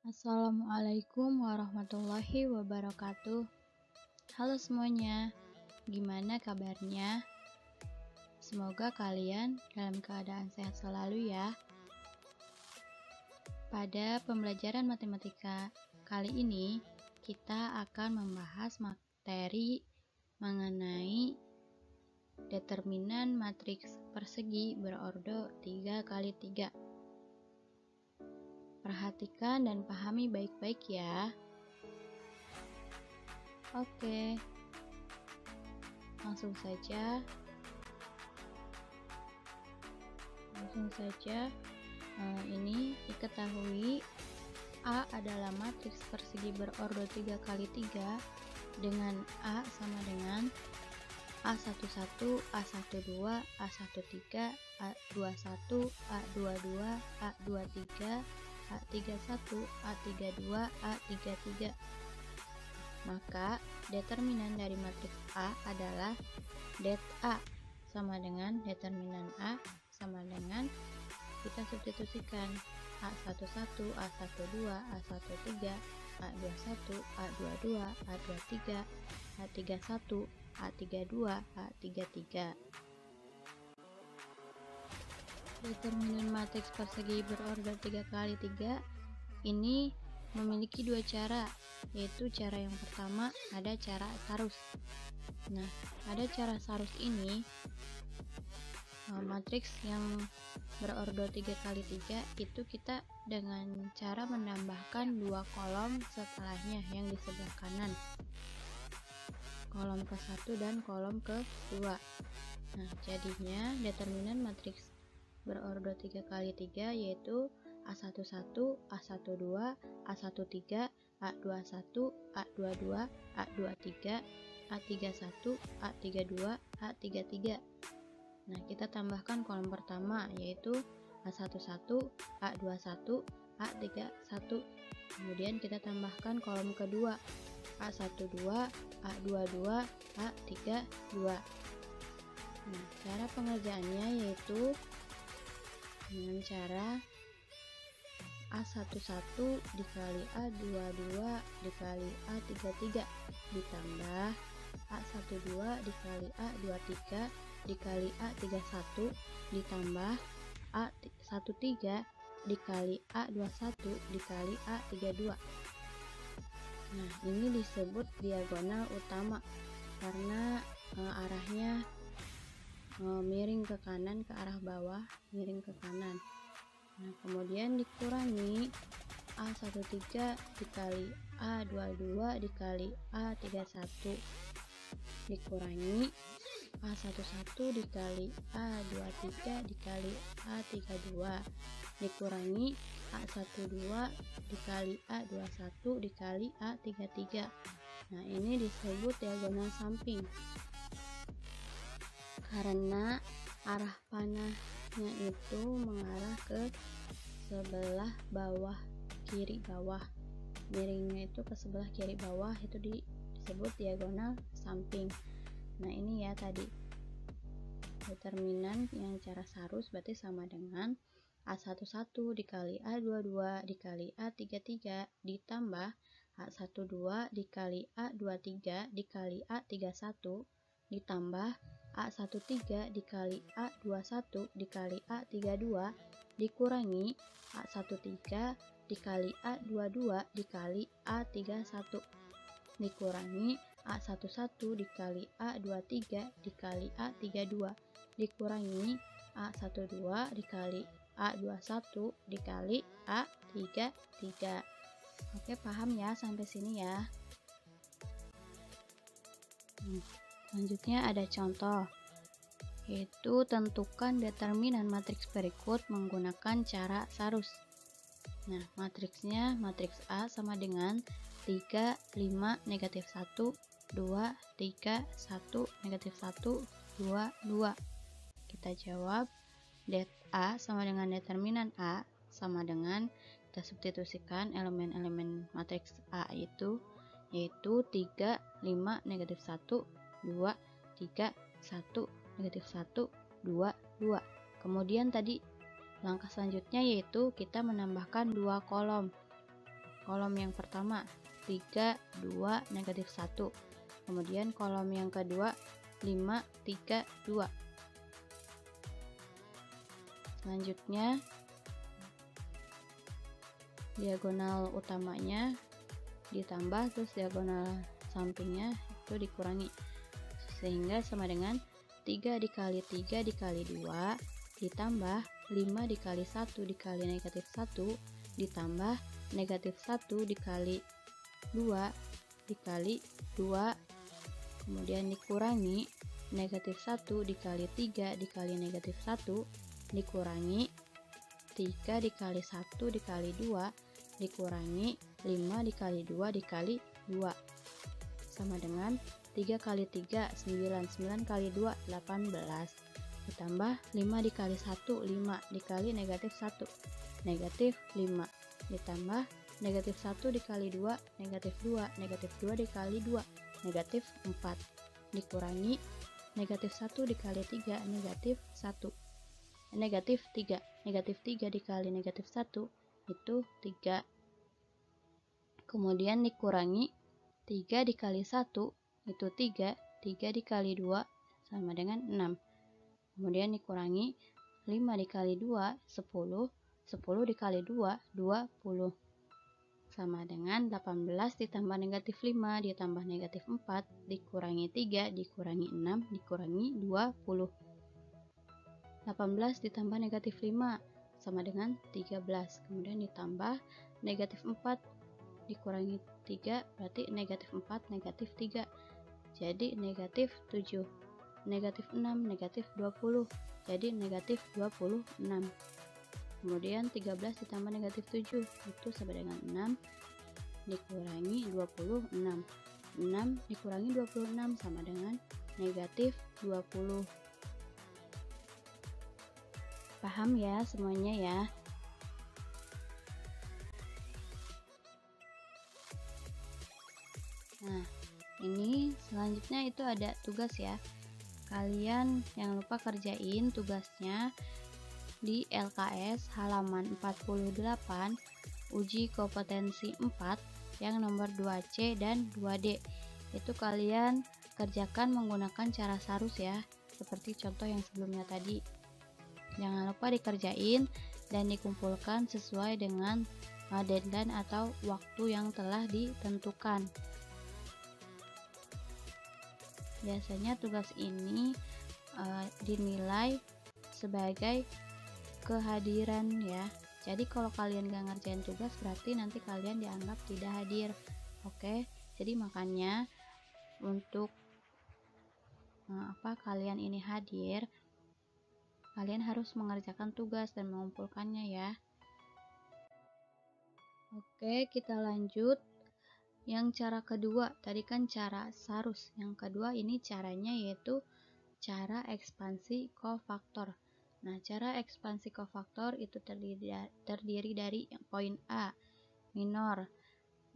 Assalamualaikum warahmatullahi wabarakatuh. Halo semuanya, gimana kabarnya? Semoga kalian dalam keadaan sehat selalu ya. Pada pembelajaran matematika kali ini, kita akan membahas materi mengenai determinan matriks persegi berordo 3x3. Perhatikan dan pahami baik-baik ya. Oke, langsung saja. Ini diketahui A adalah matriks persegi berordo 3x3 dengan A sama dengan A11, A12, A13, A21, A22, A23, A31, A32, A33. Maka determinan dari matriks A adalah det A sama dengan determinan A sama dengan kita substitusikan A11, A12, A13, A21, A22, A23, A31, A32, A33. Determinan matriks persegi berordo 3x3 ini memiliki dua cara, yaitu cara yang pertama ada cara sarus. Nah, pada cara sarus ini matriks yang berordo 3x3 itu kita dengan cara menambahkan dua kolom setelahnya yang di sebelah kanan, kolom ke-1 dan kolom ke-2. Nah, jadinya determinan matriks berordo 3x3 yaitu A11, A12, A13, A21, A22, A23, A31, A32, A33. Nah, kita tambahkan kolom pertama yaitu A11, A21, A31. Kemudian kita tambahkan kolom kedua A12, A22, A32. Nah, cara pengerjaannya yaitu dengan cara A11 dikali A22 dikali A33 ditambah A12 dikali A23 dikali A31 ditambah A13 dikali A21 dikali A32. Nah, ini disebut diagonal utama karena arahnya miring ke kanan, ke arah bawah, miring ke kanan. Nah, kemudian dikurangi A13 dikali A22 dikali A31 dikurangi A11 dikali A23 dikali A32 dikurangi A12 dikali A21 dikali A33. Nah, ini disebut diagonal samping karena arah panahnya itu mengarah ke sebelah bawah, kiri bawah, miringnya itu ke sebelah kiri bawah, itu disebut diagonal samping. Nah, ini ya tadi determinan yang cara sarus berarti sama dengan A11 dikali A22 dikali A33 ditambah A12 dikali A23 dikali A31 ditambah A13 dikali A21 dikali A32 dikurangi A13 dikali A22 dikali A31 dikurangi A11 dikali A23 dikali A32 dikurangi A12 dikali A21 dikali A33. Oke, paham ya sampai sini ya. Selanjutnya ada contoh, yaitu tentukan determinan matriks berikut menggunakan cara sarus. Nah, matriksnya matriks A sama dengan 3, 5, negatif 1, 2, 3, 1, negatif 1, 2, 2. Kita jawab det A sama dengan determinan A sama dengan, kita substitusikan elemen-elemen matriks A itu, yaitu 3, 5, negatif 1, 2, 3, 1, negatif 1, 2, 2. Kemudian tadi langkah selanjutnya yaitu kita menambahkan dua kolom. kolom yang pertama 3, 2, negatif 1. Kemudian kolom yang kedua 5, 3, 2. Selanjutnya diagonal utamanya ditambah, terus diagonal sampingnya itu dikurangi, sehingga sama dengan 3 dikali 3 dikali 2 ditambah 5 dikali 1 dikali negatif 1 ditambah negatif 1 dikali 2 dikali 2, kemudian dikurangi negatif 1 dikali 3 dikali negatif 1 dikurangi 3 dikali 1 dikali 2 dikurangi 5 dikali 2 dikali 2 sama dengan 3 kali 3 9, 9 kali 2 18 ditambah 5 dikali 1 5 dikali negatif 1 negatif 5 ditambah negatif 1 dikali 2 negatif 2 negatif 2 dikali 2 negatif 4 dikurangi negatif 1 dikali 3 negatif 1 negatif 3 negatif 3 dikali negatif 1 itu 3, kemudian dikurangi 3 dikali 1 itu 3, 3 dikali 2 sama dengan 6, kemudian dikurangi 5 dikali 2 10, 10 dikali 2 20 sama dengan 18 ditambah negatif 5 ditambah negatif 4 dikurangi 3 dikurangi 6 dikurangi 20. 18 ditambah negatif 5 sama dengan 13, kemudian ditambah negatif 4 dikurangi 3 berarti negatif 4 negatif 3 jadi negatif 7, negatif 6 negatif 20 jadi negatif 26, kemudian 13 ditambah negatif 7 itu sama dengan 6 dikurangi 26, 6 dikurangi 26 sama dengan negatif 20. Paham ya semuanya ya? Nah, ini selanjutnya itu ada tugas ya. Kalian jangan lupa kerjain tugasnya di LKS halaman 48 uji kompetensi 4 yang nomor 2C dan 2D. Itu kalian kerjakan menggunakan cara sarus ya, seperti contoh yang sebelumnya tadi. Jangan lupa dikerjain dan dikumpulkan sesuai dengan deadline atau waktu yang telah ditentukan. Biasanya tugas ini dinilai sebagai kehadiran ya. Jadi kalau kalian gak ngerjain tugas berarti nanti kalian dianggap tidak hadir. Oke, jadi makanya untuk kalian ini hadir, kalian harus mengerjakan tugas dan mengumpulkannya ya. Oke, kita lanjut. Yang cara kedua, tadi kan cara sarus. Yang kedua ini caranya yaitu cara ekspansi kofaktor. Nah, cara ekspansi kofaktor itu terdiri dari poin A, minor.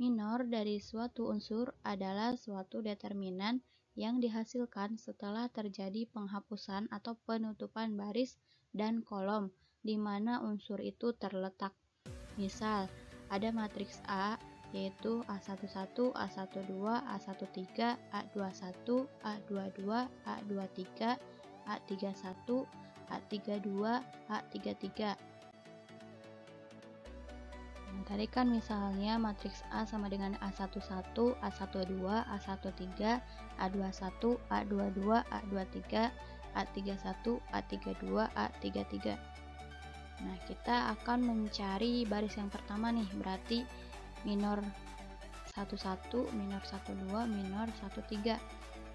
Minor dari suatu unsur adalah suatu determinan yang dihasilkan setelah terjadi penghapusan atau penutupan baris dan kolom di mana unsur itu terletak. Misal, ada matriks A yaitu A11, A12, A13, A21, A22, A23, A31, A32, A33. Tadi kan misalnya matriks A sama dengan A11, A12, A13, A21, A22, A23, A31, A32, A33. Nah, kita akan mencari baris yang pertama nih, berarti minor 11, minor 12, minor 13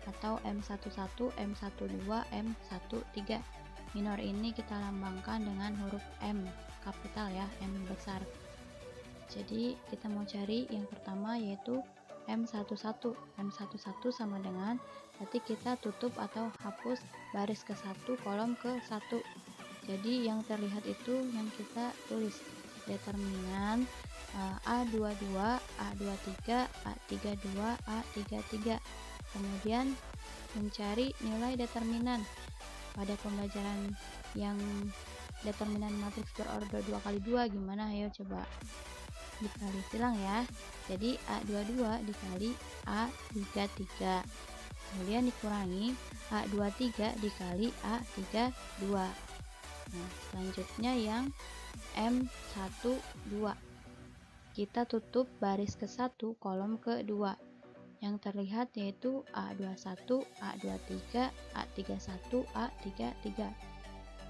atau M11, M12, M13. Minor ini kita lambangkan dengan huruf M kapital ya, M besar. Jadi kita mau cari yang pertama yaitu M11. M11 sama dengan, berarti kita tutup atau hapus baris ke-1 kolom ke-1. Jadi yang terlihat itu yang kita tulis determinan A22, A23, A32, A33. Kemudian mencari nilai determinan. Pada pembelajaran yang determinan matriks berorder 2 kali 2 gimana? Ayo coba. dikali silang ya. Jadi A22 dikali A33. Kemudian dikurangi A23 dikali A32. Nah, selanjutnya yang M12. Kita tutup baris ke-1 kolom ke-2. Yang terlihat yaitu A21, A23, A31, A33.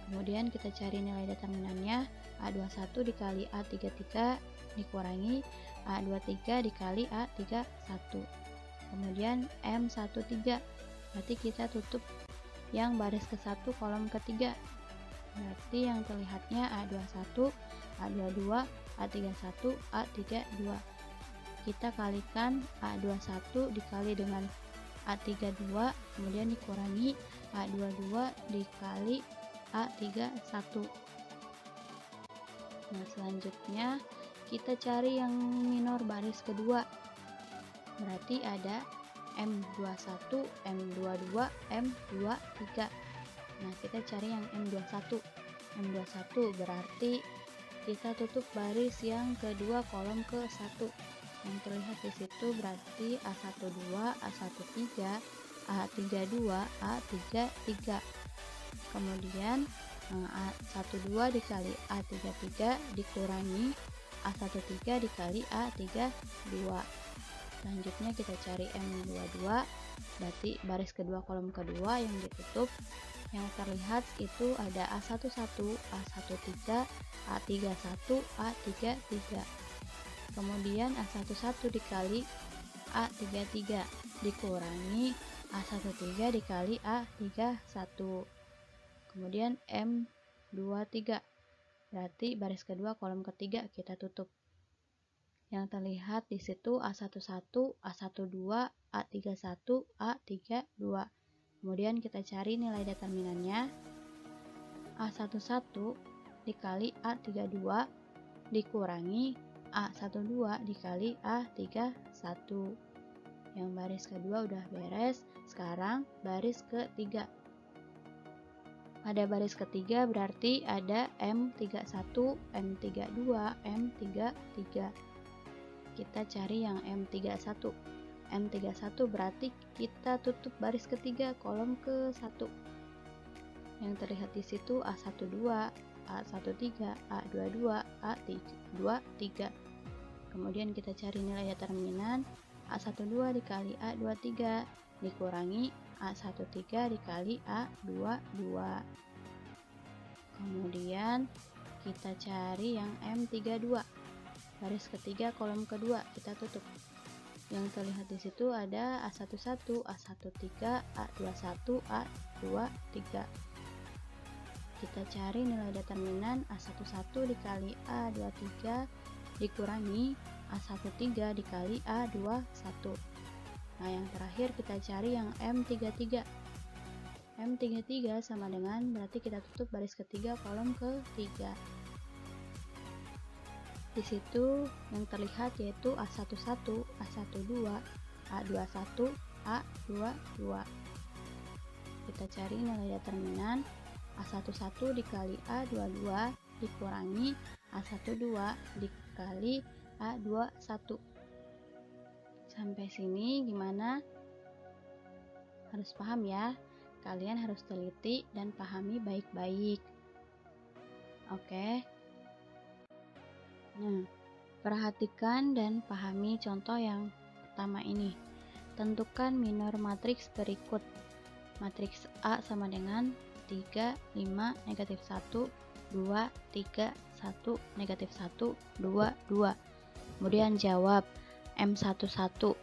Kemudian kita cari nilai determinannya. A21 dikali A33 dikurangi A23 dikali A31. Kemudian M13. Berarti kita tutup yang baris ke-1 kolom ke-3. Berarti yang terlihatnya A21, A22, A31, A32. Kita kalikan A21 dikali dengan A32, kemudian dikurangi A22 dikali A31. Nah, selanjutnya kita cari yang minor baris kedua. Berarti ada M21, M22, M23. Nah, kita cari yang M21. M21 berarti kita tutup baris yang kedua kolom ke-1. Yang terlihat di situ berarti A12, A13, A32, A33. Kemudian A12 dikali A33 dikurangi A13 dikali A32. Selanjutnya kita cari M22, berarti baris kedua kolom kedua yang ditutup. Yang terlihat itu ada A11, A13, A31, A33. Kemudian A11 dikali A33 dikurangi A13 dikali A31. Kemudian M23, berarti baris kedua kolom ketiga kita tutup. Yang terlihat di situ A11, A12, A31, A32. Kemudian kita cari nilai determinannya. A11 dikali A32 dikurangi A12 dikali A31. Yang baris kedua udah beres. Sekarang baris ketiga. Pada baris ketiga berarti ada M31, M32, M33. Kita cari yang M31. M31 berarti kita tutup baris ketiga kolom ke-1. Yang terlihat di situ A12, A13, A22, A23. Kemudian kita cari nilai determinan. A12 dikali A23 dikurangi A13 dikali A22. Kemudian kita cari yang M32. Baris ketiga kolom kedua kita tutup. Yang terlihat di situ ada A11, A13, A21, A23. Kita cari nilai determinan. A11 dikali A23 dikurangi A13 dikali A21. Nah, yang terakhir kita cari yang M33. M33 sama dengan, berarti kita tutup baris ketiga kolom ketiga. Di situ yang terlihat yaitu A11, A12, A21, A22. Kita cari nilai determinan. A11 dikali A22 dikurangi A12 dikali A21. Sampai sini gimana? Harus paham ya. Kalian harus teliti dan pahami baik-baik. Oke. Nah, perhatikan dan pahami contoh yang pertama ini. Tentukan minor matriks berikut. Matriks A sama dengan 3, 5, negatif 1, 2, 3, 1, negatif 1, 2, 2. Kemudian jawab M11.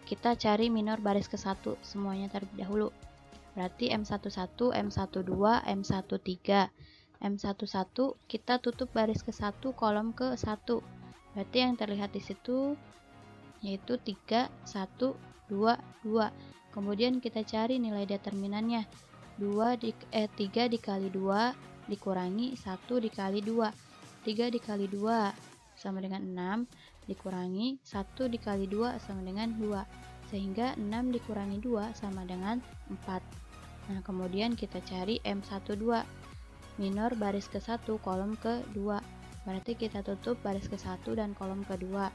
Kita cari minor baris ke-1 semuanya terlebih dahulu. Berarti M11, M12, M13. M11 kita tutup baris ke-1 kolom ke-1. Berarti yang terlihat di situ yaitu 3, 1, 2, 2. Kemudian kita cari nilai determinannya. 3 dikali 2 dikurangi 1 dikali 2. 3 dikali 2 sama dengan 6 dikurangi 1 dikali 2 sama dengan 2. Sehingga 6 dikurangi 2 sama dengan 4. Nah, kemudian kita cari M12. Minor baris ke-1 kolom ke-2. berarti kita tutup baris ke-1 dan kolom kedua.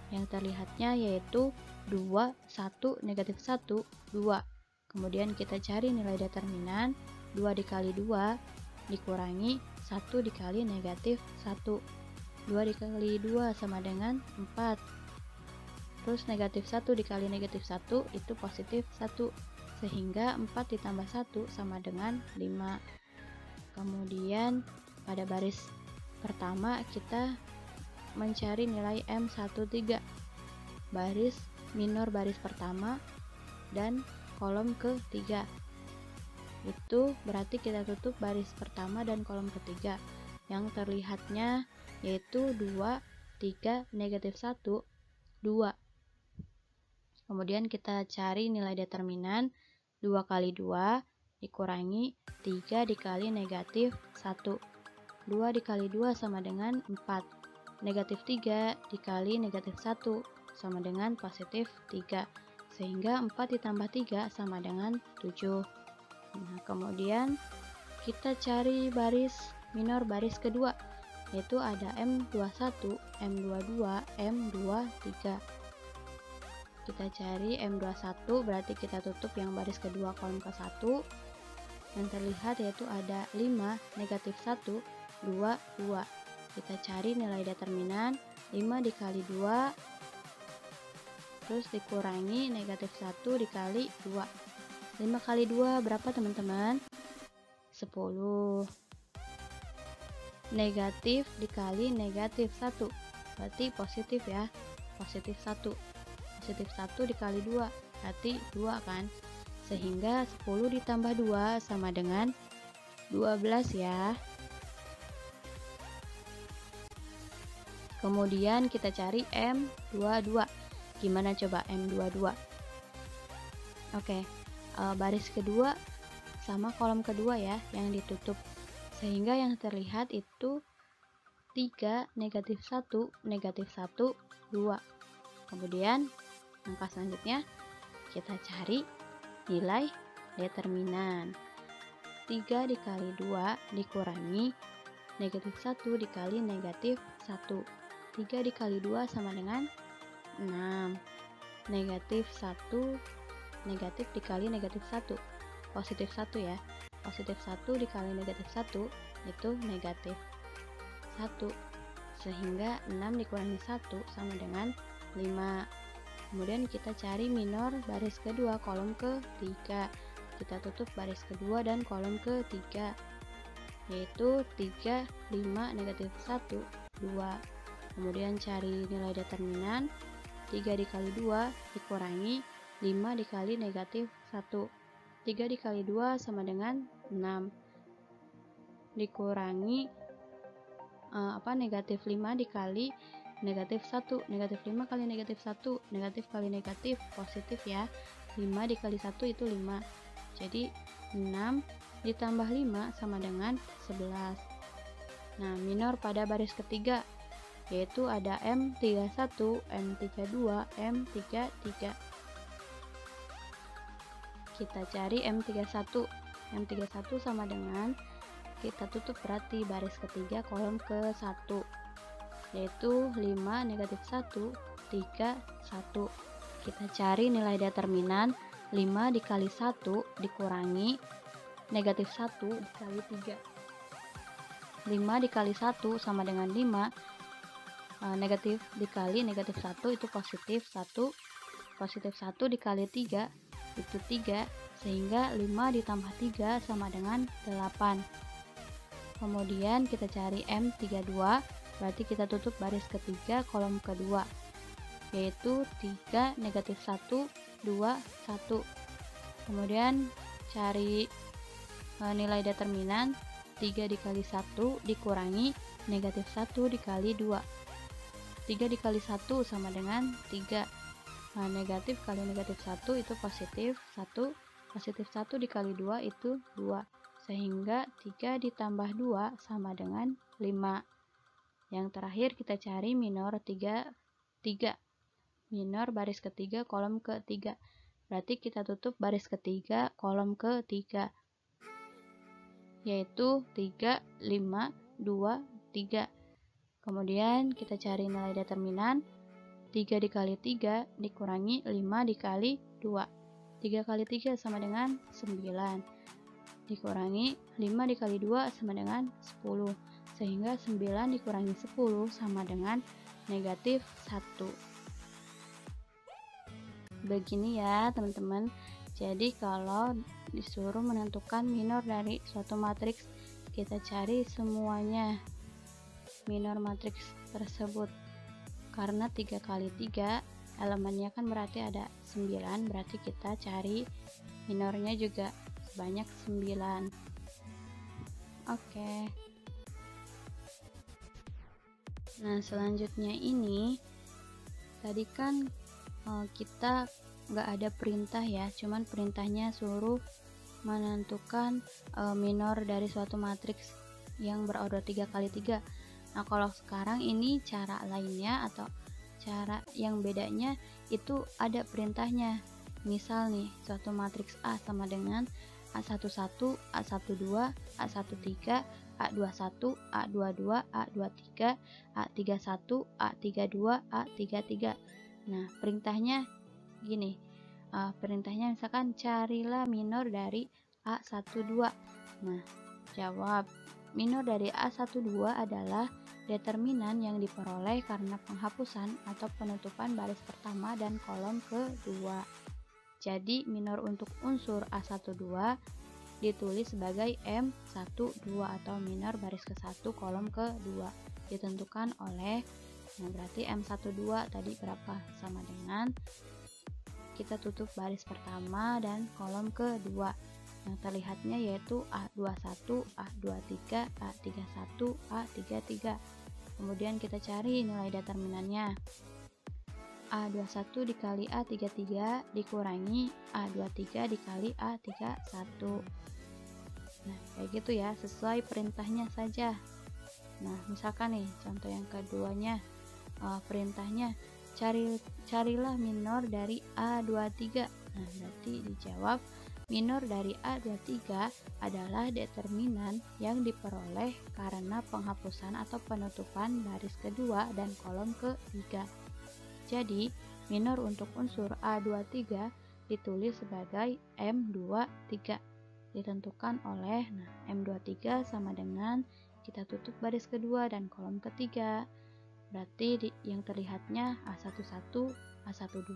Yang terlihatnya yaitu 2, 1, negatif 1, 2. Kemudian kita cari nilai determinan. 2 dikali 2 dikurangi 1 dikali negatif 1. 2 dikali 2 sama dengan 4. Terus negatif 1 dikali negatif 1 itu positif 1. Sehingga 4 ditambah 1 sama dengan 5. Kemudian pada baris pertama kita mencari nilai M13. Baris minor baris pertama dan kolom ke-3. Itu berarti kita tutup baris pertama dan kolom ketiga. Yang terlihatnya yaitu 2, 3, negatif 1, 2. Kemudian kita cari nilai determinan. 2 kali 2 dikurangi 3 dikali negatif 1. 2 dikali 2 sama dengan 4. Negatif 3 dikali negatif 1 sama dengan positif 3. Sehingga 4 ditambah 3 sama dengan 7. Nah, kemudian kita cari baris minor baris kedua, yaitu ada M21, M22, M23. Kita cari M21, berarti kita tutup yang baris kedua kolom ke-1. Yang terlihat yaitu ada 5, negatif 1, 2, 2. Kita cari nilai determinan. 5 dikali 2 terus dikurangi negatif 1 dikali 2. 5 kali 2 berapa teman-teman? 10. Negatif dikali negatif 1 berarti positif ya. Positif 1. Positif 1 dikali 2 berarti 2 kan? Sehingga 10 ditambah 2 sama dengan 12 ya. Kemudian kita cari M22. Gimana coba M22? Oke. Baris kedua sama kolom kedua ya yang ditutup, sehingga yang terlihat itu 3, negatif 1, negatif 1, 2. Kemudian langkah selanjutnya kita cari nilai determinan. 3 dikali 2 dikurangi negatif 1 dikali negatif 1. 3 dikali 2 sama dengan 6. Negatif 1 negatif dikali negatif 1 positif 1 ya. Positif 1 dikali negatif 1 itu negatif 1. Sehingga 6 dikurangi 1 sama dengan 5. Kemudian kita cari minor baris kedua kolom ke-3. Kita tutup baris kedua dan kolom ke-3, yaitu 3, 5, negatif 1, 2. Kemudian cari nilai determinan. 3 dikali 2 dikurangi 5 dikali negatif 1. 3 dikali 2 sama dengan 6. Dikurangi negatif 5 dikali negatif 1. Negatif 5 kali negatif 1, negatif kali negatif positif ya. 5 dikali 1 itu 5. Jadi 6 ditambah 5 sama dengan 11. Nah, minor pada baris ketiga yaitu ada M31, M32, M33. Kita cari M31. M31 sama dengan kita tutup berarti baris ketiga kolom ke-1, yaitu 5, negatif 1, 3, 1. Kita cari nilai determinan. 5 dikali 1 dikurangi negatif 1 dikali 3. 5 dikali 1 sama dengan 5. Negatif dikali negatif 1 itu positif 1. Positif 1 dikali 3 itu 3, sehingga 5 ditambah 3 sama dengan 8. Kemudian kita cari M32, berarti kita tutup baris ketiga kolom kedua, yaitu 3, negatif 1, 2, 1. Kemudian cari nilai determinan. 3 dikali 1 dikurangi negatif 1 dikali 2. 3 dikali 1 sama dengan 3. Negatif kali negatif 1 itu positif 1. Positif 1 dikali 2 itu 2. Sehingga 3 ditambah 2 sama dengan 5. Yang terakhir kita cari minor 3. Minor baris ketiga kolom ketiga. Berarti kita tutup baris ketiga kolom ketiga, yaitu 3, 5, 2, 3. Kemudian kita cari nilai determinan. 3 dikali 3 dikurangi 5 dikali 2. 3 kali 3 sama dengan 9. Dikurangi 5 dikali 2 sama dengan 10. Sehingga 9 dikurangi 10 sama dengan negatif 1. Begini ya teman-teman. Jadi kalau disuruh menentukan minor dari suatu matriks, kita cari semuanya minor matriks tersebut. Karena 3 kali 3 elemennya kan berarti ada 9, berarti kita cari minornya juga sebanyak 9. Oke. Nah, selanjutnya ini tadi kan kita nggak ada perintah ya, cuman perintahnya suruh menentukan minor dari suatu matriks yang berorder 3 kali 3. Nah, kalau sekarang ini cara lainnya atau cara yang bedanya itu ada perintahnya. Misal nih, suatu matriks A sama dengan A11, A12, A13, A21, A22, A23, A31, A32, A33. Nah, perintahnya gini. Perintahnya misalkan carilah minor dari A12. Nah, jawab. Minor dari A12 adalah determinan yang diperoleh karena penghapusan atau penutupan baris pertama dan kolom kedua. Jadi minor untuk unsur A12 ditulis sebagai M12 atau minor baris ke-1 kolom kedua. Ditentukan oleh, nah berarti M12 tadi berapa? Sama dengan kita tutup baris pertama dan kolom kedua. Yang terlihatnya yaitu A21, A23, A31, A33. Kemudian kita cari nilai determinannya. A21 dikali A33 dikurangi A23 dikali A31. Nah, kayak gitu ya, sesuai perintahnya saja. Nah, misalkan nih, contoh yang keduanya, perintahnya carilah minor dari A23. Nah, berarti dijawab minor dari A23 adalah determinan yang diperoleh karena penghapusan atau penutupan baris kedua dan kolom ketiga. Jadi, minor untuk unsur A23 ditulis sebagai M23. Ditentukan oleh, M23 sama dengan kita tutup baris kedua dan kolom ketiga. Berarti yang terlihatnya A11, A12,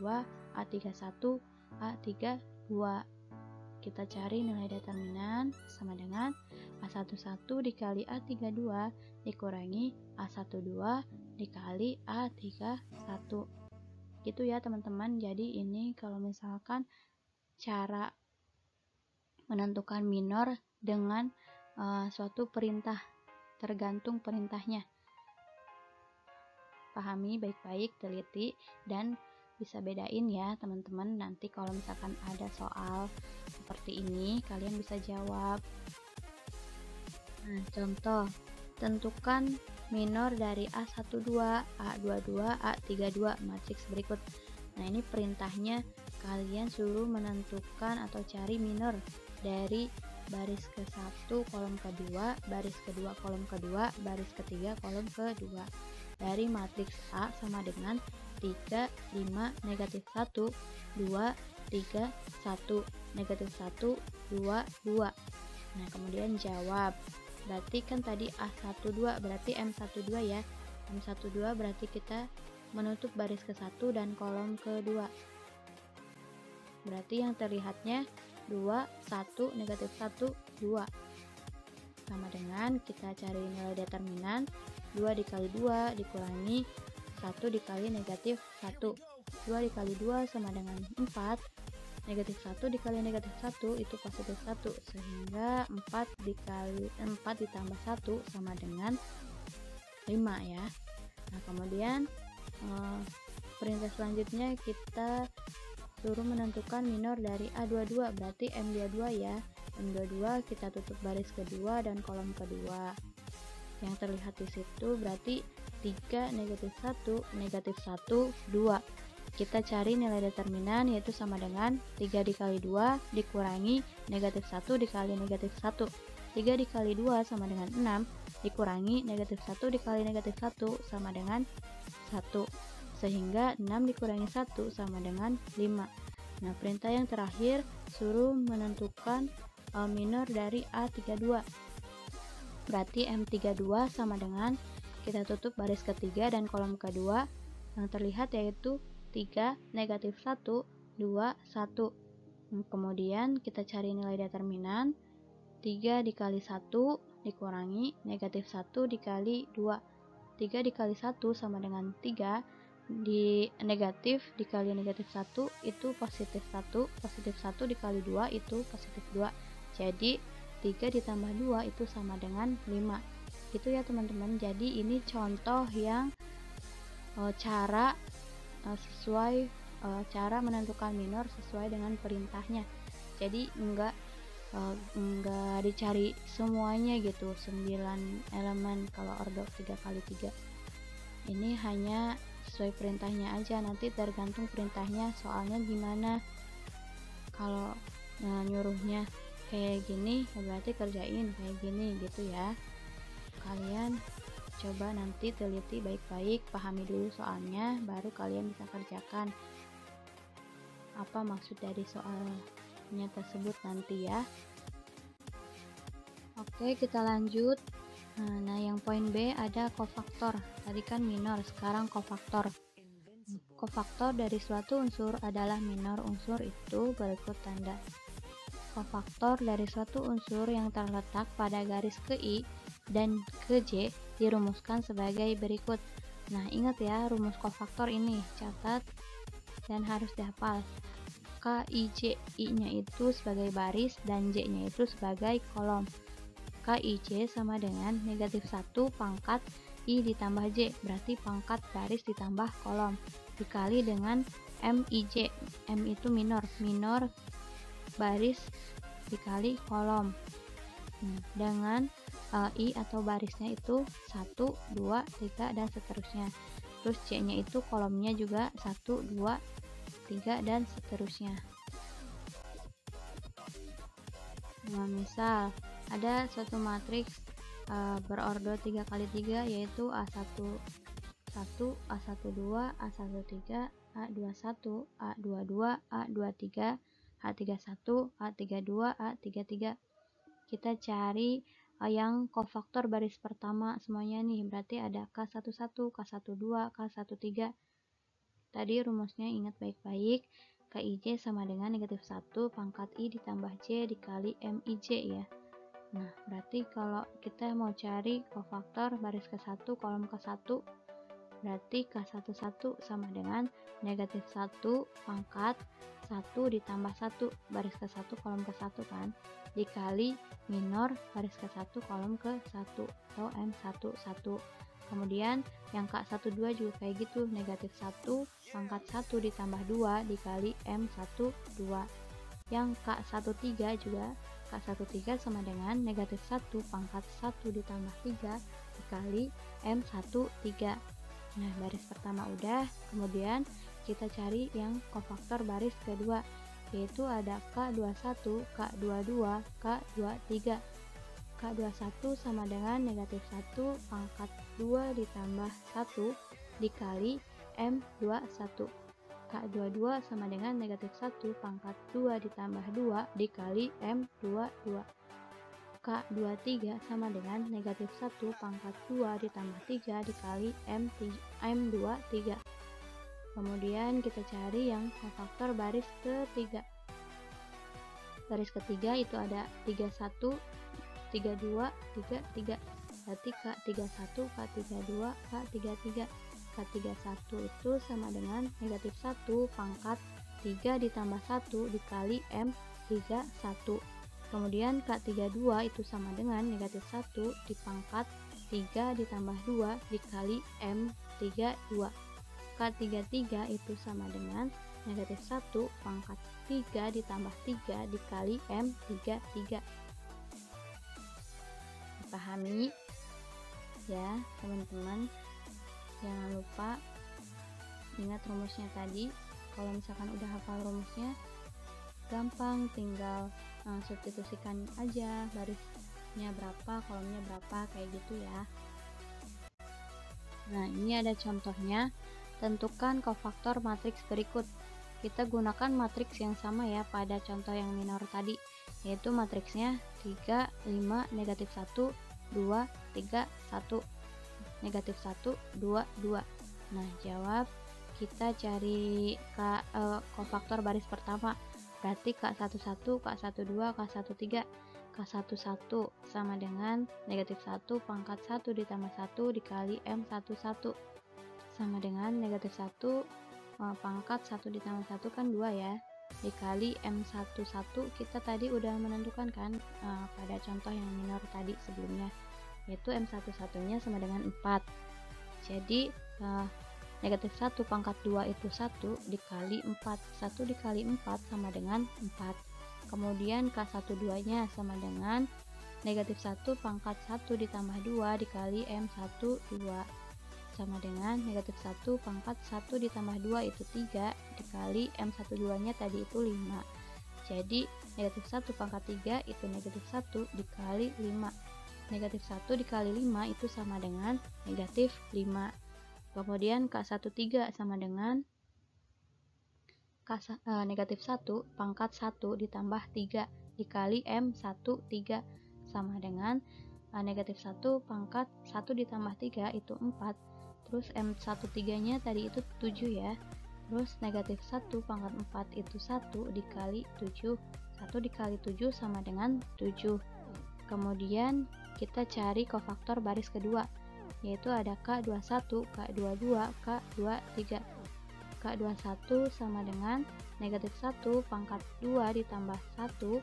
A31, A32. Kita cari nilai determinan sama dengan A11 dikali A32 dikurangi A12 dikali A31. Gitu ya teman-teman. Jadi ini kalau misalkan cara menentukan minor dengan suatu perintah, tergantung perintahnya. Pahami baik-baik, teliti, dan bisa bedain ya teman-teman. Nanti kalau misalkan ada soal seperti ini kalian bisa jawab. Nah, contoh, tentukan minor dari A12, A22, A32 matriks berikut. Nah, ini perintahnya kalian suruh menentukan atau cari minor dari baris ke-1 kolom kedua, baris kedua kolom kedua, baris ketiga kolom kedua dari matriks A sama dengan 3, 5, negatif 1, 2, 3, 1, negatif 1, 2, 2. Nah, kemudian jawab. Berarti kan tadi A12 berarti M12 ya. M12 berarti kita menutup baris ke-1 dan kolom kedua. Berarti yang terlihatnya 2, 1, negatif 1, 2. Sama dengan kita cari nilai determinan 2 dikali 2 dikurangi 1 dikali negatif 1. 2 dikali 2 sama dengan 4. Negatif 1 dikali negatif 1 itu positif 1. Sehingga 4 dikali 4 ditambah 1 sama dengan 5 ya. Nah, kemudian perintah selanjutnya kita suruh menentukan minor dari A22, berarti M22 ya. M22 kita tutup baris kedua dan kolom kedua. Yang terlihat di situ berarti 3, negatif 1, negatif 1, 2. Kita cari nilai determinan yaitu sama dengan 3 dikali 2 dikurangi negatif 1 dikali negatif 1. 3 dikali 2 sama dengan 6, dikurangi negatif 1 dikali negatif 1 sama dengan 1. Sehingga 6 dikurangi 1 sama dengan 5. Nah, perintah yang terakhir suruh menentukan minor dari A32. Berarti M32 sama dengan, kita tutup baris ketiga dan kolom kedua, yang terlihat yaitu 3, negatif 1, 2, 1. Kemudian kita cari nilai determinan. 3 dikali 1 dikurangi negatif 1 dikali 2. 3 dikali 1 sama dengan 3, di negatif dikali negatif 1 itu positif 1, positif 1 dikali 2 itu positif 2. Jadi 3 ditambah 2 itu sama dengan 5. Itu ya teman-teman. Jadi ini contoh yang cara sesuai cara menentukan minor sesuai dengan perintahnya. Jadi enggak dicari semuanya gitu, 9 elemen kalau ordo 3x3. Ini hanya sesuai perintahnya aja, nanti tergantung perintahnya soalnya gimana. Kalau nyuruhnya kayak gini ya berarti kerjain kayak gini gitu ya. Kalian coba nanti teliti baik-baik, pahami dulu soalnya, baru kalian bisa kerjakan apa maksud dari soalnya tersebut nanti ya. Oke, kita lanjut. Nah, yang poin B ada kofaktor. Tadi kan minor, sekarang kofaktor. Kofaktor dari suatu unsur adalah minor unsur itu berikut tanda. Kofaktor dari suatu unsur yang terletak pada garis ke I dan ke J dirumuskan sebagai berikut. Nah, ingat ya rumus kofaktor ini, catat dan harus dihafal. K, I, J, I-nya itu sebagai baris dan J-nya itu sebagai kolom. K, I, J sama dengan negatif 1 pangkat I ditambah J, berarti pangkat baris ditambah kolom, dikali dengan M, I, J. M itu minor baris dikali kolom. Dengan I atau barisnya itu 1, 2, 3 dan seterusnya. Terus C nya itu kolomnya juga 1, 2, 3 dan seterusnya. Nah, misal ada suatu matriks berordo 3x3 yaitu A11, A12, A13, A21, A22, A23, A31, A32, A33. Kita cari yang kofaktor baris pertama semuanya nih, berarti ada K11, K12, K13. Tadi rumusnya ingat baik-baik, KIJ sama dengan negatif 1 pangkat I ditambah J dikali MIJ ya. Nah, berarti kalau kita mau cari kofaktor baris ke-1 kolom ke-1, berarti K11 sama dengan negatif 1 pangkat 1 ditambah 1 baris ke-1 kolom ke-1 kan, dikali minor baris ke-1 kolom ke-1 atau M11. Kemudian yang K12 juga kayak gitu, negatif 1 pangkat 1 ditambah 2 dikali M12. Yang K13 juga, K13 sama dengan negatif 1 pangkat 1 ditambah 3 dikali M13. Nah, baris pertama udah, kemudian kita cari yang kofaktor baris kedua, yaitu ada K21, K22, K23. K21 sama dengan negatif 1 pangkat 2 ditambah 1 dikali M21. K22 sama dengan negatif 1 pangkat 2 ditambah 2 dikali M22. K23 sama dengan negatif 1 pangkat 2 ditambah 3 dikali M23. Kemudian kita cari yang kofaktor baris ketiga. Baris ketiga itu ada 31, 32, 33. Berarti K31, K32, K33. K31 itu sama dengan negatif 1 pangkat 3 ditambah 1 dikali M31. Kemudian K32 itu sama dengan negatif 1 dipangkat 3 ditambah 2 dikali M32. K33 itu sama dengan negatif 1 pangkat 3 ditambah 3 dikali M33. Dipahami ya teman-teman. Jangan lupa ingat rumusnya tadi. Kalau misalkan udah hafal rumusnya, gampang, tinggal substitusikan aja baris row-nya berapa, kolomnya berapa, kayak gitu ya. Nah, ini ada contohnya. Tentukan kofaktor matriks berikut. Kita gunakan matriks yang sama ya pada contoh yang minor tadi, yaitu matriksnya 3, 5, negatif 1, 2, 3, 1, negatif 1, 2, 2. Nah, jawab. Kita cari kofaktor baris pertama. Berarti K11, K12, K13. K11 sama dengan negatif 1 pangkat 1 ditambah 1 dikali M11 sama dengan negatif 1 pangkat 1 ditambah 1 kan 2 ya, dikali M11. Kita tadi udah menentukan kan pada contoh yang minor tadi sebelumnya, yaitu M11 nya sama dengan 4. Jadi negatif 1 pangkat 2 itu 1 dikali 4. 1 dikali 4 sama dengan 4. Kemudian K12 nya sama dengan negatif 1 pangkat 1 ditambah 2 dikali M12 sama dengan negatif 1 pangkat 1 ditambah 2 itu 3 dikali M12 nya tadi itu 5. Jadi negatif 1 pangkat 3 itu negatif 1 dikali 5. Negatif 1 dikali 5 itu sama dengan negatif 5. Kemudian K13 sama dengan negatif 1 pangkat 1 ditambah 3 dikali M13 sama dengan negatif 1 pangkat 1 ditambah 3 itu 4. Terus M13 nya tadi itu 7 ya. Terus negatif 1 pangkat 4 itu 1 dikali 7. 1 dikali 7 sama dengan 7. Kemudian kita cari kofaktor baris kedua, yaitu ada K21, K22, K23. K21 sama dengan negatif 1 pangkat 2 ditambah 1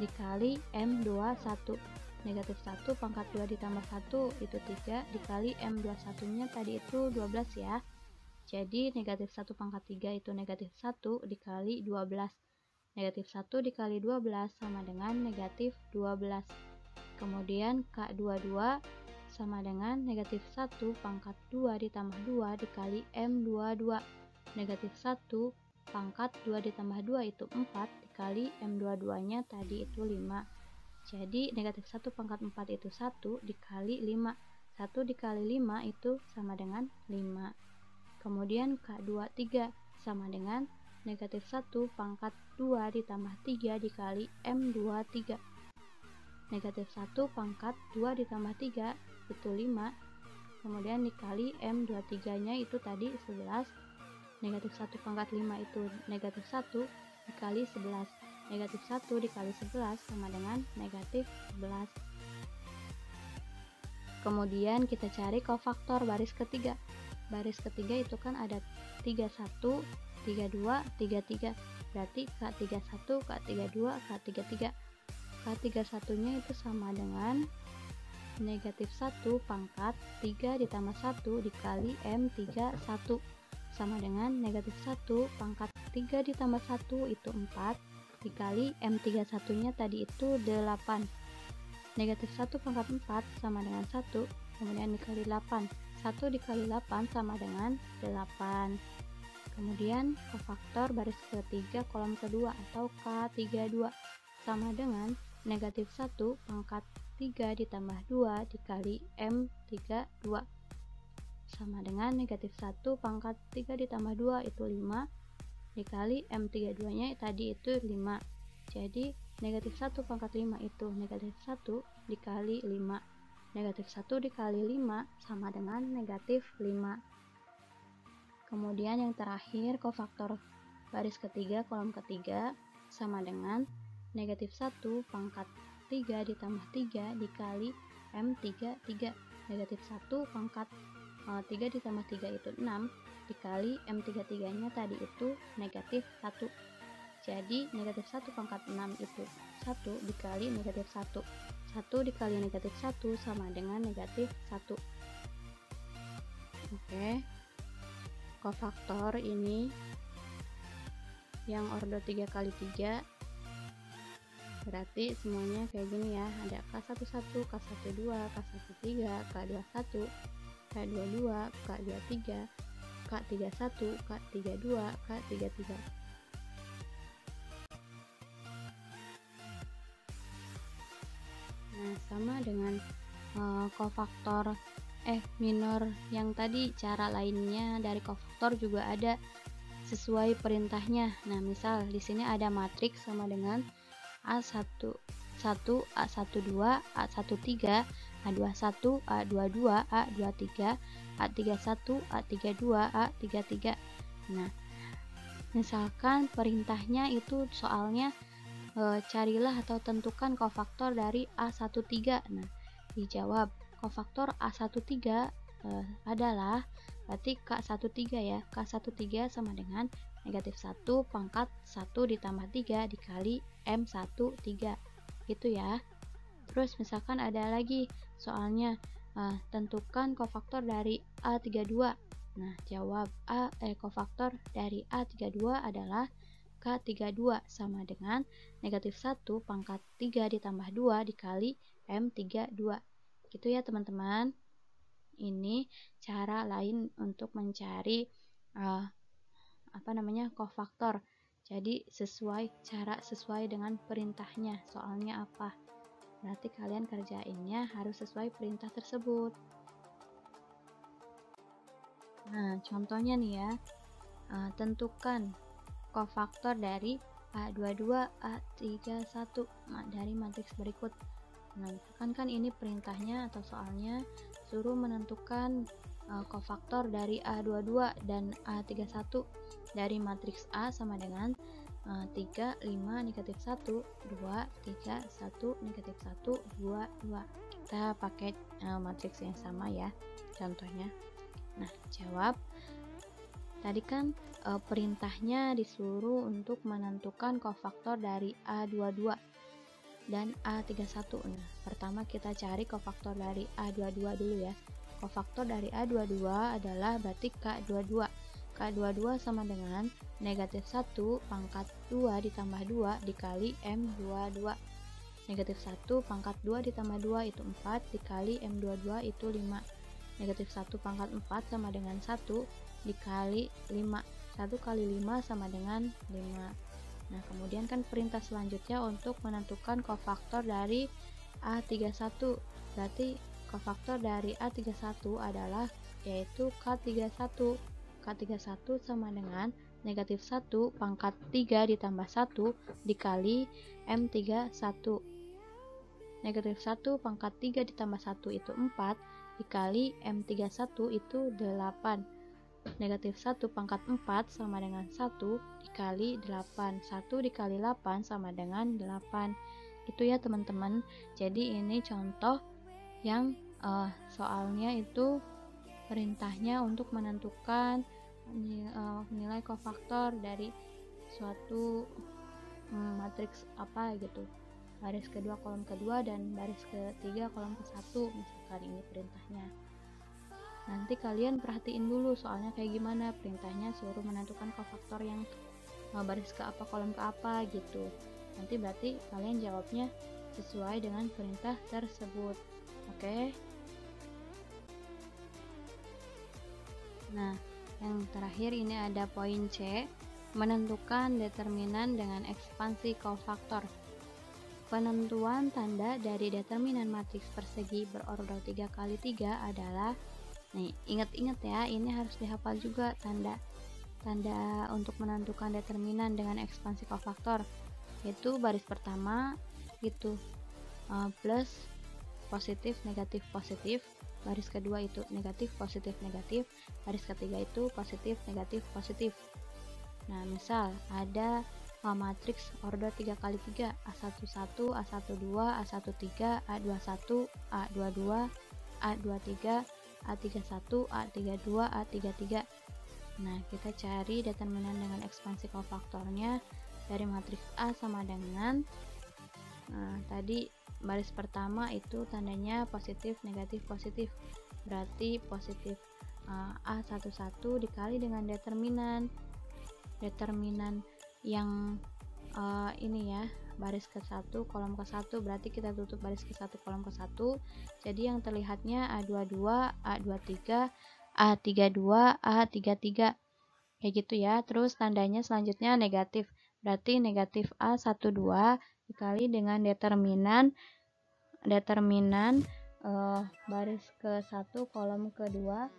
dikali M21. Negatif 1 pangkat 2 ditambah 1 itu 3 dikali M21 nya tadi itu 12 ya. Jadi negatif 1 pangkat 3 itu negatif 1 dikali 12. Negatif 1 dikali 12 sama dengan negatif 12. Kemudian K22 sama dengan negatif 1 pangkat 2 ditambah 2 dikali M22. Negatif 1 pangkat 2 ditambah 2 itu 4 dikali M22 nya tadi itu 5. Jadi negatif 1 pangkat 4 itu 1 dikali 5. 1 dikali 5 itu sama dengan 5. Kemudian K23 sama dengan negatif 1 pangkat 2 ditambah 3 dikali M23. Negatif 1 pangkat 2 ditambah 3 itu 5. Kemudian dikali M23 nya itu tadi 11. Negatif 1 pangkat 5 itu negatif 1 dikali 11. Negatif 1 dikali 11 sama dengan negatif 11. Kemudian kita cari kofaktor baris ketiga. Baris ketiga itu kan ada 31, 32, 33. Berarti K31, K32, K33. K31 nya itu sama dengan negatif 1 pangkat 3 ditambah 1 dikali M31 sama dengan negatif 1 pangkat 3 ditambah 1 itu 4 dikali M31 nya tadi itu 8. Negatif 1 pangkat 4 sama dengan 1, kemudian dikali 8. 1 dikali 8 sama dengan 8. Kemudian kofaktor baris ketiga kolom kedua atau K32 sama dengan negatif 1 pangkat 3 ditambah 2 dikali M32 sama dengan negatif 1 pangkat 3 ditambah 2 itu 5 dikali M32 nya tadi itu 5. Jadi negatif 1 pangkat 5 itu negatif 1 dikali 5. Negatif 1 dikali 5 sama dengan negatif 5. Kemudian yang terakhir kofaktor baris ketiga kolom ketiga sama dengan negatif 1 pangkat 3 ditambah 3 dikali M33. Negatif 1 pangkat 3 ditambah 3 itu 6 dikali M33 nya tadi itu negatif 1. Jadi negatif 1 pangkat 6 itu 1 dikali negatif 1. 1 dikali negatif 1 sama dengan negatif 1. Oke, kofaktor ini yang ordo 3 kali 3 berarti semuanya kayak gini ya. Ada K11, K12, K13, K21, K22, K23, K31, K32, K33. Nah, sama dengan kofaktor minor yang tadi, cara lainnya dari kofaktor juga ada sesuai perintahnya. Nah, misal di sini ada matriks sama dengan A11, A12, A13, A21, A22, A23, A31, A32, A33. Nah, misalkan perintahnya itu soalnya carilah atau tentukan kofaktor dari A13. Nah, dijawab kofaktor A13 adalah berarti K13 ya. K13 sama dengan negatif 1 pangkat 1 ditambah 3 dikali M13 gitu ya. Terus misalkan ada lagi soalnya tentukan kofaktor dari A32. Nah, jawab kofaktor dari A32 adalah K32 sama dengan negatif 1 pangkat 3 ditambah 2 dikali M32. Gitu ya teman-teman. Ini cara lain untuk mencari kofaktor. Jadi sesuai dengan perintahnya. Soalnya apa? Berarti kalian kerjainnya harus sesuai perintah tersebut. Nah, contohnya nih ya. Tentukan kofaktor dari A22, A31 dari matriks berikut. Nah, kan ini perintahnya atau soalnya suruh menentukan kofaktor dari A22 dan A31 dari matriks A sama dengan 3, 5, negatif 1, 2, 3, 1, negatif 1, 2, 2. Kita pakai matriks yang sama ya contohnya. Nah, jawab. Tadi kan perintahnya disuruh untuk menentukan kofaktor dari A22 dan A31. Nah, pertama kita cari kofaktor dari A22 dulu ya. Kofaktor dari A22 adalah berarti K22. K22 sama dengan negatif 1 pangkat 2 ditambah 2 dikali M22. Negatif 1 pangkat 2 ditambah 2 itu 4 dikali M22 itu 5. Negatif 1 pangkat 4 sama dengan 1 dikali 5. 1 kali 5 sama dengan 5. Nah, kemudian kan perintah selanjutnya untuk menentukan kofaktor dari A31. Berarti kofaktor dari A31 adalah yaitu K31. K31 sama dengan negatif 1 pangkat 3 ditambah 1 dikali M31. Negatif 1 pangkat 3 ditambah 1 itu 4 dikali M31 itu 8. Negatif 1 pangkat 4 sama dengan 1 dikali 8. 1 dikali 8 sama dengan 8. Itu ya teman-teman. Jadi ini contoh yang soalnya itu perintahnya untuk menentukan nilai kofaktor dari suatu matriks apa gitu. Baris kedua kolom kedua dan baris ketiga kolom ke-1 misalkan ini perintahnya. Nanti kalian perhatiin dulu soalnya kayak gimana perintahnya suruh menentukan kofaktor yang baris ke apa kolom ke apa gitu. Nanti berarti kalian jawabnya sesuai dengan perintah tersebut. Oke. Nah, yang terakhir ini ada poin C, menentukan determinan dengan ekspansi kofaktor. Penentuan tanda dari determinan matriks persegi berorder 3x3 adalah, nih ingat-ingat ya, ini harus dihafal juga tanda untuk menentukan determinan dengan ekspansi kofaktor, yaitu baris pertama itu plus positif negatif positif, baris kedua itu negatif positif negatif, baris ketiga itu positif negatif positif. Nah, misal ada matriks order 3x3 A11, A12, A13, A21, A22, A23, A31, A32, A33. Nah, kita cari determinan dengan ekspansi kofaktornya dari matriks A sama dengan tadi baris pertama itu tandanya positif negatif positif. Berarti positif A11 dikali dengan determinan yang ini ya, baris ke-1 kolom ke-1, berarti kita tutup baris ke-1 kolom ke-1. Jadi yang terlihatnya A22, A23, A32, A33 kayak gitu ya. Terus tandanya selanjutnya negatif, berarti negatif A12 dikali dengan determinan determinan baris ke-1 kolom ke-2,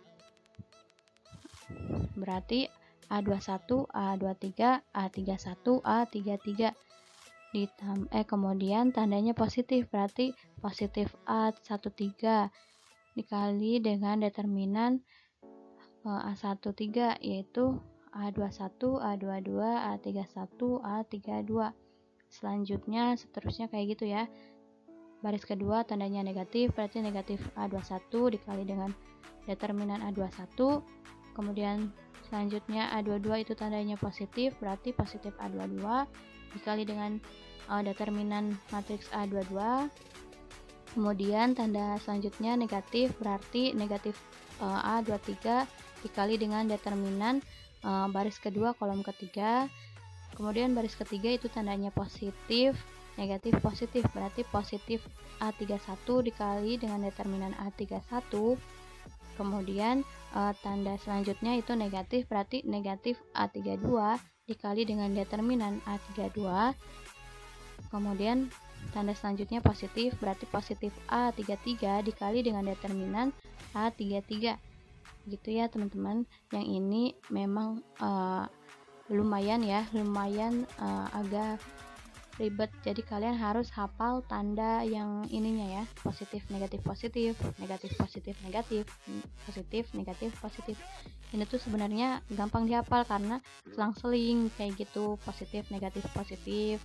berarti A21, A23, A31, A33. Kemudian tandanya positif, berarti positif A13 dikali dengan determinan A13, yaitu A21, A22, A31, A32. Selanjutnya seterusnya kayak gitu ya. Baris kedua tandanya negatif, berarti negatif A21 dikali dengan determinan A21. Kemudian selanjutnya A22 itu tandanya positif, berarti positif A22 dikali dengan determinan matriks A22. Kemudian tanda selanjutnya negatif, berarti negatif A23 dikali dengan determinan baris kedua kolom ketiga. Kemudian baris ketiga itu tandanya positif, negatif, positif, berarti positif A31 dikali dengan determinan A31. Kemudian tanda selanjutnya itu negatif, berarti negatif A32 dikali dengan determinan A32. Kemudian tanda selanjutnya positif, berarti positif A33 dikali dengan determinan A33. Gitu ya teman-teman. Yang ini memang lumayan agak ribet, jadi kalian harus hafal tanda yang ininya ya, positif negatif positif, negatif positif negatif, positif negatif positif. Ini tuh sebenarnya gampang dihafal karena selang-seling kayak gitu, positif negatif positif,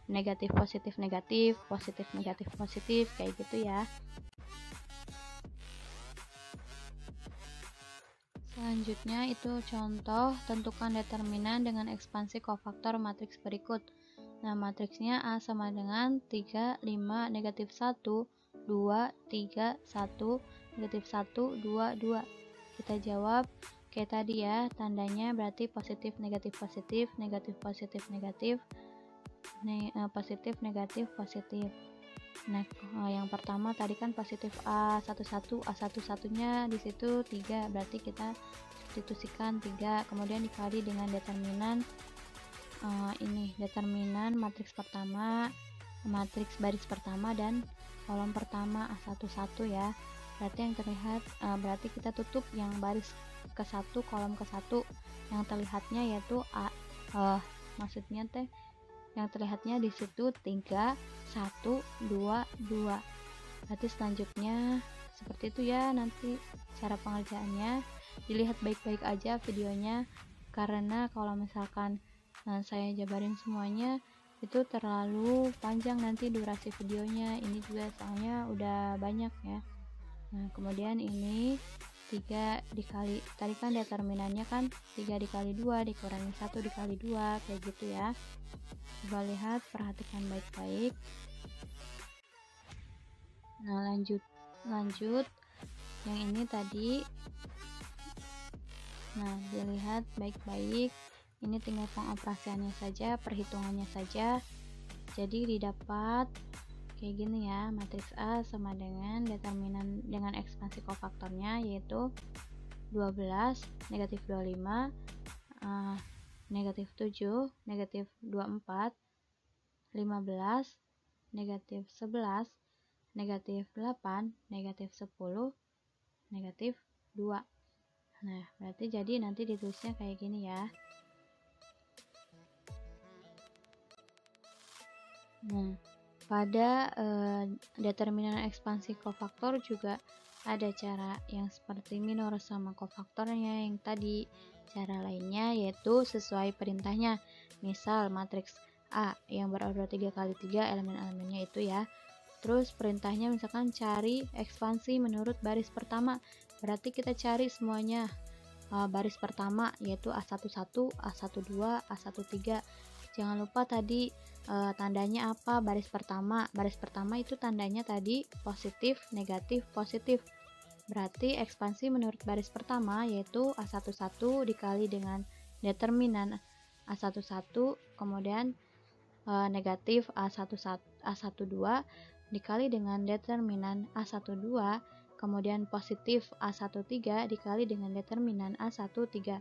negatif positif negatif, positif negatif positif, kayak gitu ya. Selanjutnya itu contoh, tentukan determinan dengan ekspansi kofaktor matriks berikut. Nah, matriksnya A sama dengan 3, 5, negatif 1, 2, 3, 1, negatif 1, 2, 2. Kita jawab kayak tadi ya, tandanya berarti positif, negatif, positif, negatif, positif, negatif, positif, negatif, positif. Nah, yang pertama tadi kan positif A11, A11-nya di situ 3, berarti kita substitusikan 3, kemudian dikali dengan determinan ini, determinan matriks pertama, matriks baris pertama dan kolom pertama A11 ya. Berarti yang terlihat berarti kita tutup yang baris ke-1 kolom ke-1, yang terlihatnya yaitu maksudnya teh yang terlihatnya di situ 3, 1, 2, 2. Berarti selanjutnya seperti itu ya, nanti cara pengerjaannya dilihat baik-baik aja videonya, karena kalau misalkan saya jabarin semuanya itu terlalu panjang nanti durasi videonya. Ini juga soalnya udah banyak ya. Nah, kemudian ini 3 dikali, tadi kan determinannya kan 3 dikali 2 dikurangi 1 dikali 2, kayak gitu ya. Coba lihat, perhatikan baik-baik. Nah, lanjut yang ini tadi. Nah, dilihat baik-baik, ini tinggal pengoperasiannya saja, perhitungannya saja. Jadi didapat kayak gini ya, matriks A sama dengan determinan dengan ekspansi kofaktornya yaitu 12, negatif 25, negatif 7, negatif 24, 15, negatif 11, negatif 8, negatif 10, negatif 2. Nah, berarti jadi nanti ditulisnya kayak gini ya. Nah, pada determinan ekspansi kofaktor juga ada cara yang seperti minor sama kofaktornya yang tadi. Cara lainnya yaitu sesuai perintahnya. Misal matriks A yang berorder 3 kali 3 elemen-elemennya itu ya. Terus perintahnya misalkan cari ekspansi menurut baris pertama. Berarti kita cari semuanya baris pertama yaitu A11, A12, A13. Jangan lupa tadi tandanya apa, baris pertama. Baris pertama itu tandanya tadi positif, negatif, positif. Berarti ekspansi menurut baris pertama yaitu A11 dikali dengan determinan A11, kemudian negatif A12 dikali dengan determinan A12, kemudian positif A13 dikali dengan determinan A13.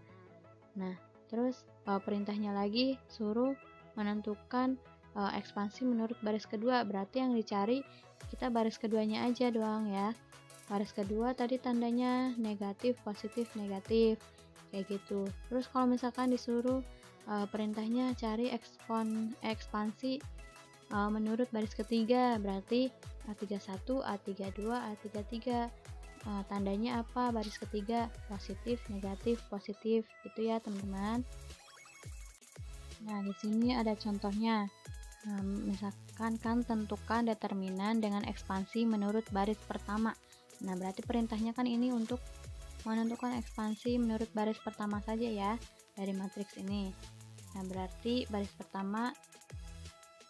Nah, terus perintahnya lagi suruh menentukan ekspansi menurut baris kedua, berarti yang dicari kita baris keduanya aja doang ya. Baris kedua tadi tandanya negatif, positif, negatif, kayak gitu. Terus kalau misalkan disuruh perintahnya cari ekspansi menurut baris ketiga, berarti A31, A32, A33. Tandanya apa? Baris ketiga positif, negatif, positif, gitu ya teman-teman. Nah, di sini ada contohnya. Misalkan kan tentukan determinan dengan ekspansi menurut baris pertama. Nah, berarti perintahnya kan ini untuk menentukan ekspansi menurut baris pertama saja ya dari matriks ini. Nah, berarti baris pertama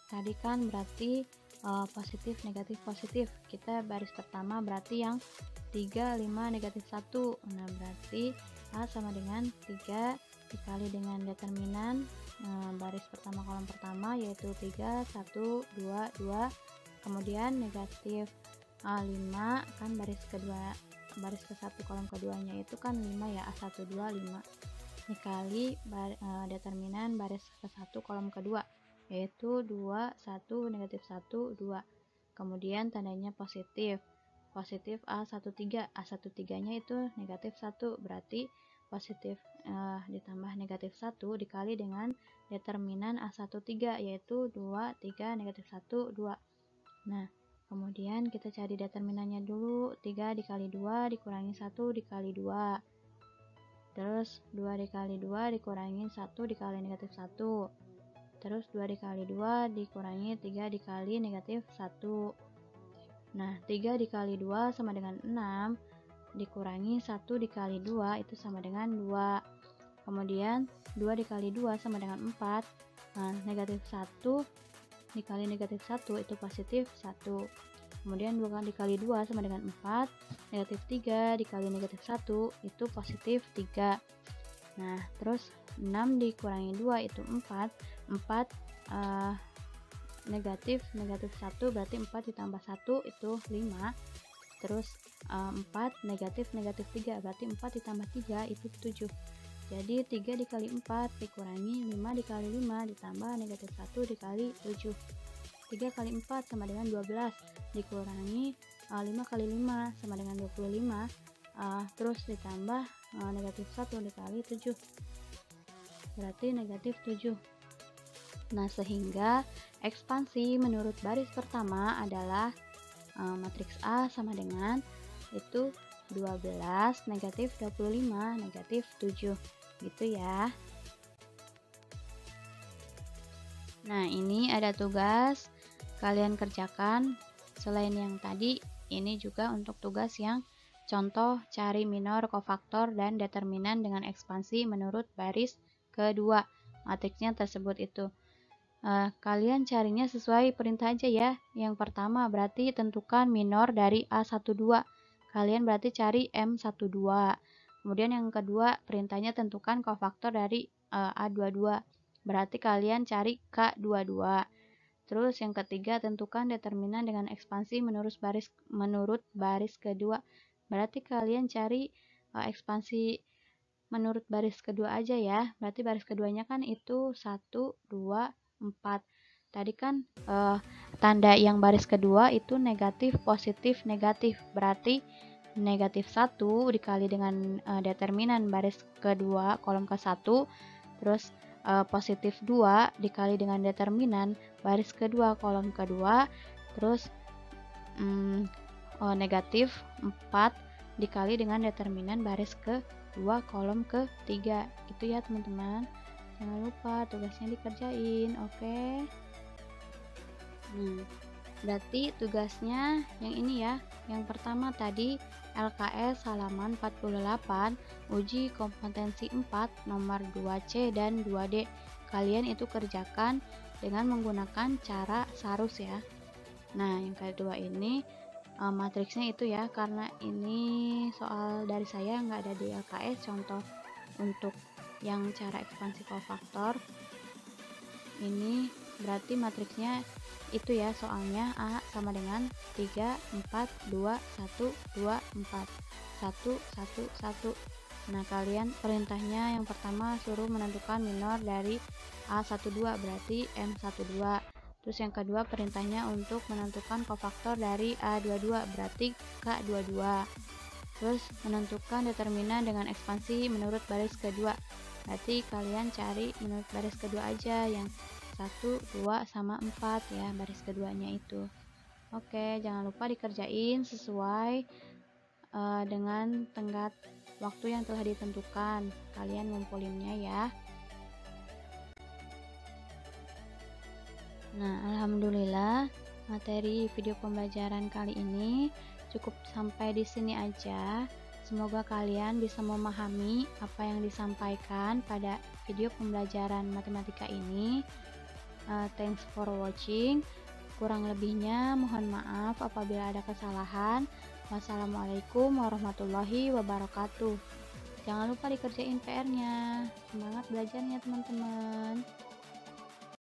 tadi kan berarti positif, negatif, positif. Kita baris pertama berarti yang 3, 5, negatif 1. Nah, berarti A sama dengan 3 dikali dengan determinan baris pertama kolom pertama yaitu 3, 1, 2, 2. Kemudian negatif 5 kan baris kedua, baris ke 1 kolom keduanya itu kan 5 ya, A1, 2, 5 dikali determinan baris ke 1 kolom kedua yaitu 2, 1, negatif 1, 2. Kemudian tandanya positif. Positif A13. A13 nya itu negatif 1, berarti positif ditambah negatif 1 dikali dengan determinan A13 yaitu 2, 3, negatif 1, 2. Nah, kemudian kita cari determinannya dulu. 3 dikali 2 dikurangi 1 dikali 2. Terus 2 dikali 2 dikurangi 1 dikali negatif 1. Terus 2 dikali 2 dikurangi 3 dikali negatif 1. Nah, 3 dikali 2 sama dengan 6, dikurangi 1 dikali 2 itu sama dengan 2. Kemudian 2 dikali 2 sama dengan 4. Nah, negatif 1 dikali negatif 1 itu positif 1. Kemudian 2 dikali 2 sama dengan 4. Negatif 3 dikali negatif 1 itu positif 3. Nah, terus 6 dikurangi 2 itu 4. 4 negatif 1 berarti 4 ditambah 1 itu 5. Terus 4 negatif 3 berarti 4 ditambah 3 itu 7. Jadi 3 dikali 4 dikurangi 5 dikali 5 ditambah negatif 1 dikali 7. 3 kali 4 sama dengan 12 dikurangi 5 kali 5 sama dengan 25. Terus ditambah negatif 1 dikali 7 berarti negatif 7. Nah, sehingga ekspansi menurut baris pertama adalah matriks A sama dengan itu 12 negatif 25 negatif 7 gitu ya. Nah, ini ada tugas kalian kerjakan. Selain yang tadi, ini juga untuk tugas yang contoh cari minor, kofaktor, dan determinan dengan ekspansi menurut baris kedua. Matriksnya tersebut itu. Kalian carinya sesuai perintah aja ya. Yang pertama berarti tentukan minor dari A12. Kalian berarti cari M12. Kemudian yang kedua perintahnya tentukan kofaktor dari A22. Berarti kalian cari K22. Terus yang ketiga tentukan determinan dengan ekspansi menurut baris kedua. Berarti kalian cari ekspansi menurut baris kedua aja ya. Berarti baris keduanya kan itu 1, 2, 4. Tadi kan tanda yang baris kedua itu negatif, positif, negatif. Berarti negatif 1 dikali dengan determinan baris kedua kolom ke-1. Terus positif 2 dikali dengan determinan baris kedua kolom kedua. Terus negatif 4 dikali dengan determinan baris kedua kolom ke-3. Gitu ya teman-teman. Jangan lupa tugasnya dikerjain, oke? Berarti tugasnya yang ini ya. Yang pertama tadi LKS halaman 48, uji kompetensi 4 nomor 2C dan 2D. Kalian itu kerjakan dengan menggunakan cara sarus ya. Nah, yang kedua ini matriksnya itu ya, karena ini soal dari saya nggak ada di LKS. Contoh untuk yang cara ekspansi kofaktor ini berarti matriksnya itu ya, soalnya A sama dengan 3, 4, 2, 1, 2, 4 1, 1, 1. Nah, kalian perintahnya yang pertama suruh menentukan minor dari A12 berarti M12. Terus yang kedua perintahnya untuk menentukan kofaktor dari A22, berarti K22. Terus menentukan determinan dengan ekspansi menurut baris kedua, berarti kalian cari menurut baris kedua aja yang 1, 2, sama 4 ya, baris keduanya itu. Oke, jangan lupa dikerjain sesuai dengan tenggat waktu yang telah ditentukan. Kalian ngumpulinnya ya. Nah, alhamdulillah materi video pembelajaran kali ini cukup sampai di sini aja. Semoga kalian bisa memahami apa yang disampaikan pada video pembelajaran matematika ini. Thanks for watching. Kurang lebihnya mohon maaf apabila ada kesalahan. Wassalamualaikum warahmatullahi wabarakatuh. Jangan lupa dikerjain PR-nya. Semangat belajarnya teman-teman.